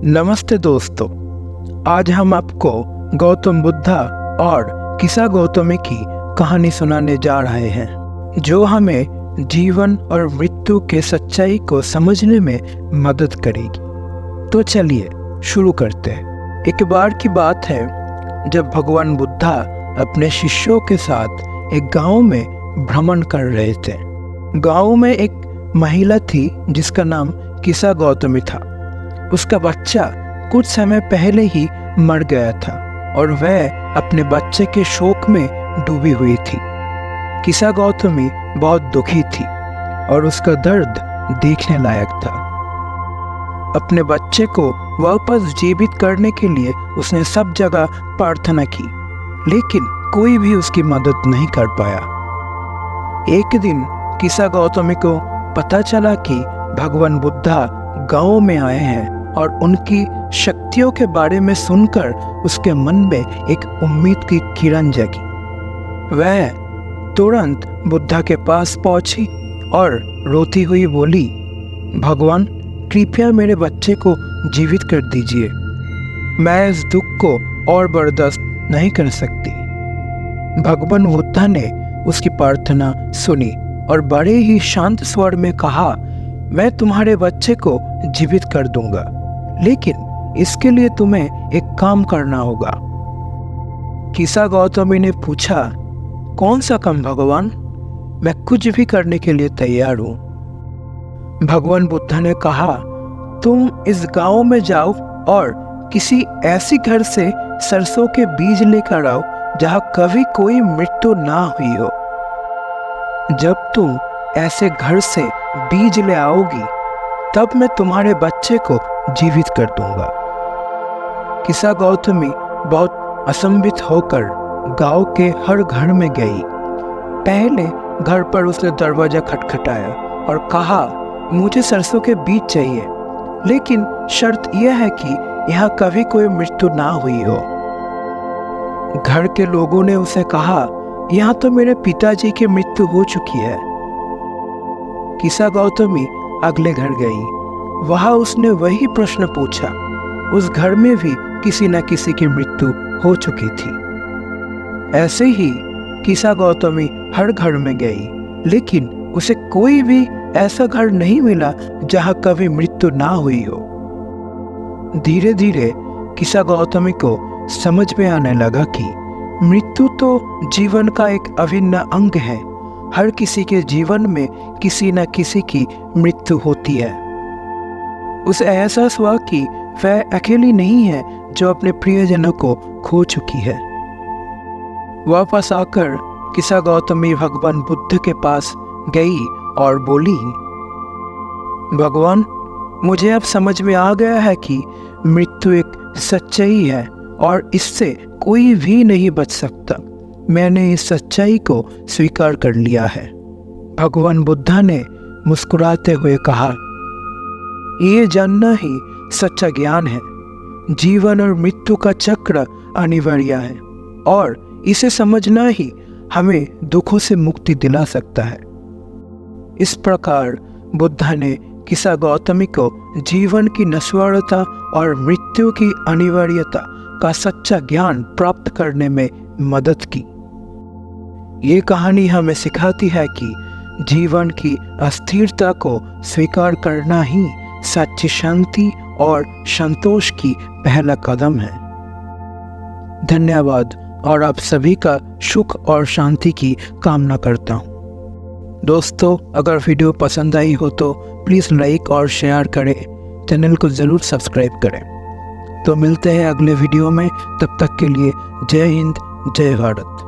नमस्ते दोस्तों, आज हम आपको गौतम बुद्धा और किसा गौतमी की कहानी सुनाने जा रहे हैं, जो हमें जीवन और मृत्यु के सच्चाई को समझने में मदद करेगी। तो चलिए शुरू करते हैं। एक बार की बात है जब भगवान बुद्धा अपने शिष्यों के साथ एक गांव में भ्रमण कर रहे थे। गांव में एक महिला थी जिसका नाम किसा गौतमी था। उसका बच्चा कुछ समय पहले ही मर गया था और वह अपने बच्चे के शोक में डूबी हुई थी। किसा गौतमी बहुत दुखी थी और उसका दर्द देखने लायक था। अपने बच्चे को वापस जीवित करने के लिए उसने सब जगह प्रार्थना की, लेकिन कोई भी उसकी मदद नहीं कर पाया। एक दिन किसा गौतमी को पता चला कि भगवान बुद्धा गांव में आए हैं और उनकी शक्तियों के बारे में सुनकर उसके मन में एक उम्मीद की किरण जगी। वह तुरंत बुद्धा के पास पहुंची और रोती हुई बोली, भगवान कृपया मेरे बच्चे को जीवित कर दीजिए, मैं इस दुख को और बर्दाश्त नहीं कर सकती। भगवान बुद्धा ने उसकी प्रार्थना सुनी और बड़े ही शांत स्वर में कहा, मैं तुम्हारे बच्चे को जीवित कर दूंगा, लेकिन इसके लिए तुम्हें एक काम करना होगा। किसा गौतमी ने पूछा, कौन सा काम भगवान? मैं कुछ भी करने के लिए तैयार हूं। भगवान बुद्धा ने कहा, तुम इस गांव में जाओ और किसी ऐसी घर से सरसों के बीज लेकर आओ जहां कभी कोई मृत्यु ना हुई हो। जब तुम ऐसे घर से बीज ले आओगी तब मैं तुम्हारे बच्चे को जीवित कर दूंगा। किसा गौतमी बहुत असंभित होकर गांव के हर घर में गई। पहले घर पर उसने दरवाजा खटखटाया और कहा, मुझे सरसों के बीज चाहिए, लेकिन शर्त यह है कि यहाँ कभी कोई मृत्यु ना हुई हो। घर के लोगों ने उसे कहा, यहाँ तो मेरे पिताजी की मृत्यु हो चुकी है। किसा गौतमी अगले घर गई। वहां उसने वही प्रश्न पूछा। उस घर में भी किसी न किसी की मृत्यु हो चुकी थी। ऐसे ही किसा गौतमी हर घर में गई, लेकिन उसे कोई भी ऐसा घर नहीं मिला जहां कभी मृत्यु ना हुई हो। धीरे धीरे किसा गौतमी को समझ में आने लगा कि मृत्यु तो जीवन का एक अभिन्न अंग है। हर किसी के जीवन में किसी न किसी की मृत्यु होती है। उसे एहसास हुआ कि वह अकेली नहीं है जो अपने प्रियजनों को खो चुकी है। वापस आकर किसा गौतमी भगवान बुद्ध के पास गई और बोली, भगवान मुझे अब समझ में आ गया है कि मृत्यु एक सच्चाई है और इससे कोई भी नहीं बच सकता। मैंने इस सच्चाई को स्वीकार कर लिया है। भगवान बुद्धा ने मुस्कुराते हुए कहा, ये जानना ही सच्चा ज्ञान है। जीवन और मृत्यु का चक्र अनिवार्य है और इसे समझना ही हमें दुखों से मुक्ति दिला सकता है। इस प्रकार बुद्धा ने किसा गौतमी को जीवन की नश्वरता और मृत्यु की अनिवार्यता का सच्चा ज्ञान प्राप्त करने में मदद की। ये कहानी हमें सिखाती है कि जीवन की अस्थिरता को स्वीकार करना ही सच्ची शांति और संतोष की पहला कदम है। धन्यवाद और आप सभी का सुख और शांति की कामना करता हूँ। दोस्तों, अगर वीडियो पसंद आई हो तो प्लीज़ लाइक और शेयर करें, चैनल को ज़रूर सब्सक्राइब करें। तो मिलते हैं अगले वीडियो में, तब तक के लिए जय हिंद, जय भारत।